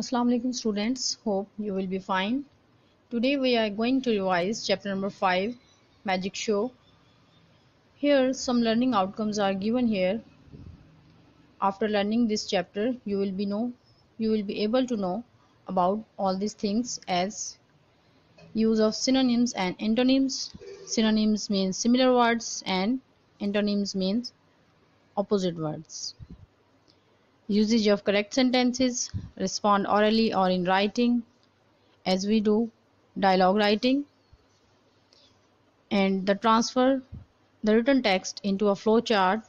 Assalamu alaikum students, hope you will be fine. Today we are going to revise chapter number 5, Magic Show. Here some learning outcomes are given here. After learning this chapter, you will be able to know about all these things as use of synonyms and antonyms. Synonyms means similar words and antonyms means opposite words. Usage of correct sentences, respond orally or in writing as we do dialogue writing, and transfer the written text into a flowchart.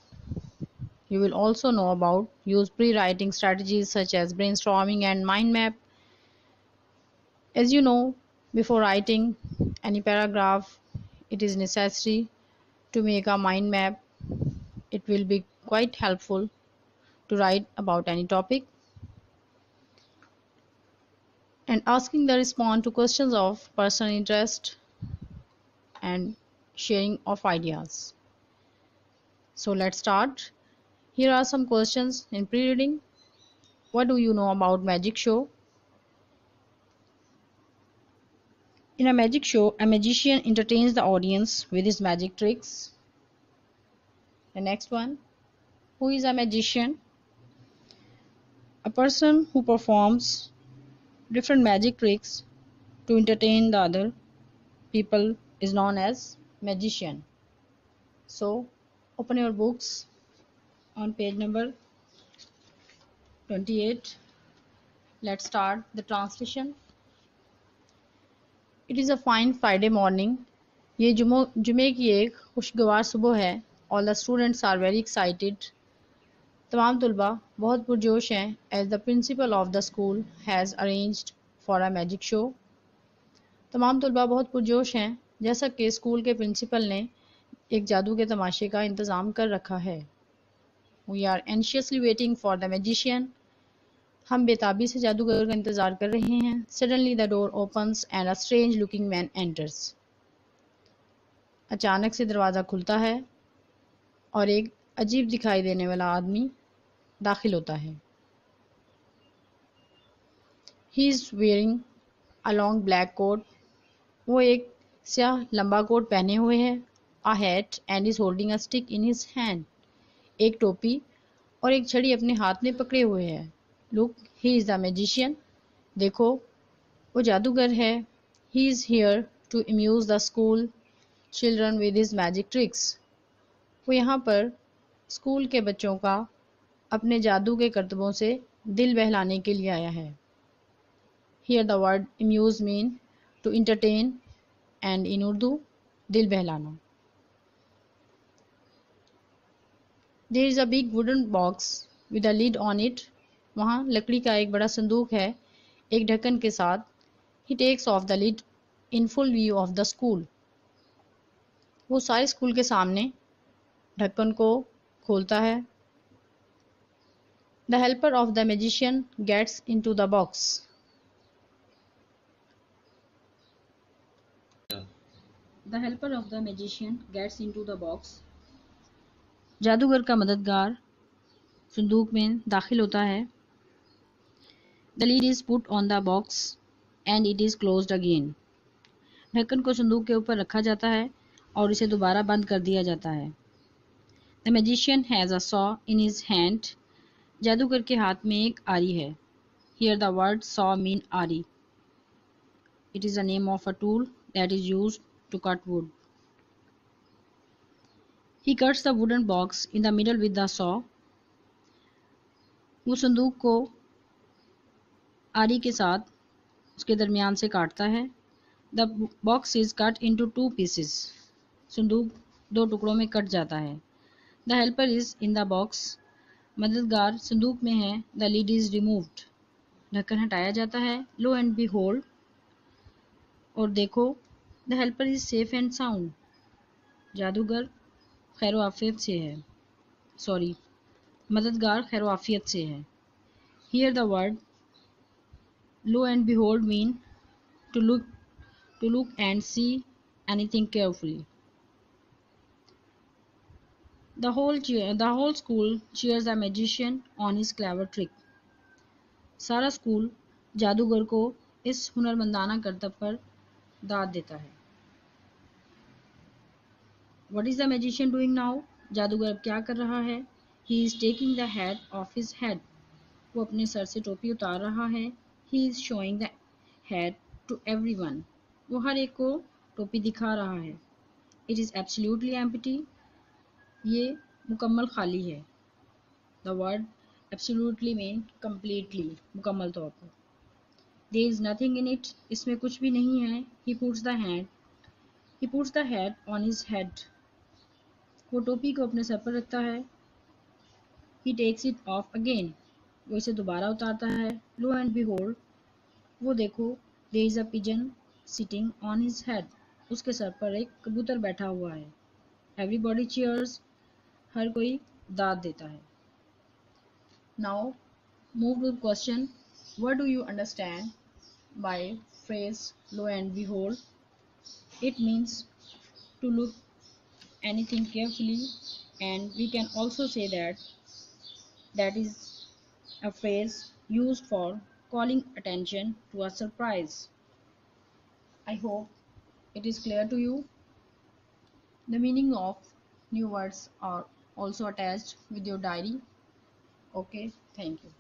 You will also know about use pre-writing strategies such as brainstorming and mind map. As you know, before writing any paragraph, it is necessary to make a mind map. It will be quite helpful to write about any topic. And asking the response to questions of personal interest and sharing of ideas. So let's start. Here are some questions in pre-reading. What do you know about magic show? In a magic show, a magician entertains the audience with his magic tricks. The next one, who is a magician? A person who performs different magic tricks to entertain the other people is known as magician. So, open your books on page number 28. Let's start the translation. It is a fine Friday morning. یہ جمعے کی ایک خوشگوار صبح ہے. All the students are very excited. تمام طلبہ بہت پرجوش ہیں. As the principal of the school has arranged for a magic show. تمام طلبہ بہت پرجوش ہیں جیسا کہ اسکول کے پرنسپل نے ایک جادو کے تماشے کا انتظام کر رکھا ہے. We are anxiously waiting for the magician. ہم بےتابی سے جادوگر کا انتظار کر رہے ہیں. Suddenly the door opens and a strange looking man enters. اچانک سے دروازہ کھلتا ہے اور ایک عجیب دکھائی دینے والا آدمی داخل ہوتا ہے. He is wearing a long black coat. وہ ایک سیاہ لمبا کوٹ پہنے ہوئے ہے. A hat and is holding a stick in his hand. ایک ٹوپی اور ایک چھڑی اپنے ہاتھ میں پکڑے ہوئے ہے. Look, he is the magician. دیکھو وہ جادوگر ہے. He is here to amuse the school children with his magic tricks. وہ یہاں پر اسکول کے بچوں کا اپنے جادو کے کرتبوں سے دل بہلانے کے لیے آیا ہے. Here the word amuse mean to entertain and in Urdu دل بہلانا. There is a big wooden box with a lid on it. وہاں لکڑی کا ایک بڑا صندوق ہے ایک ڈھکن کے ساتھ. He takes off the lid in full view of the school. وہ سارے اسکول کے سامنے ڈھکن کو کھولتا ہے. The helper of the magician gets into the box. The helper of the magician gets into the box. جادوگر کا مددگار صندوق میں داخل ہوتا ہے. The lid is put on the box and it is closed again. ڈھکن کو صندوق کے اوپر رکھا جاتا ہے اور اسے دوبارہ بند کر دیا جاتا ہے. The magician has a saw in his hand. جادوگر کے ہاتھ میں ایک آری ہے. Here the word saw mean آری. It is the name of a tool that is used to cut wood. He cuts the wooden box in the middle with the saw. وہ صندوق کو آری کے ساتھ اس کے درمیان سے کاٹتا ہے. The box is cut into 2 pieces. صندوق 2 ٹکڑوں میں کٹ جاتا ہے. The helper is in the box. مددگار صندوق میں ہے. The lid is removed. ڈھکن ہٹایا جاتا ہے. Lo and behold. اور دیکھو. The helper is safe and sound. جادوگر خیر و عافیت سے ہے. مددگار خیر و عافیت سے ہے. Here the word lo and behold mean to look and see anything carefully. The whole school cheers the magician on his clever trick. سارا اسکول جادوگر کو اس ہنرمندانہ کرتب پر داد دیتا ہے. What is the magician doing now? جادوگر اب کیا کر رہا ہے؟ He is taking the hat off his head. وہ اپنے سر سے ٹوپی اتار رہا ہے. He is showing the hat to everyone. وہ ہر ایک کو ٹوپی دکھا رہا ہے. It is absolutely empty. یہ مکمل خالی ہے. The word absolutely means completely. مکمل طور پر. There is nothing in it. اس میں کچھ بھی نہیں ہے. He puts the hat on his head. وہ ٹوپی کو اپنے سر پر رکھتا ہے. He takes it off again. وہ اسے دوبارہ اتارتا ہے. Lo and behold. وہ دیکھو. There is a pigeon sitting on his head. اس کے سر پر ایک کبوتر بیٹھا ہوا ہے. Everybody cheers. ہر کوئی داد دیتا ہے. Now move to the question. What do you understand by phrase lo and behold? It means to look anything carefully, and we can also say that is a phrase used for calling attention to a surprise. I hope it is clear to you. The meaning of new words are also attached with your diary. Okay, thank you.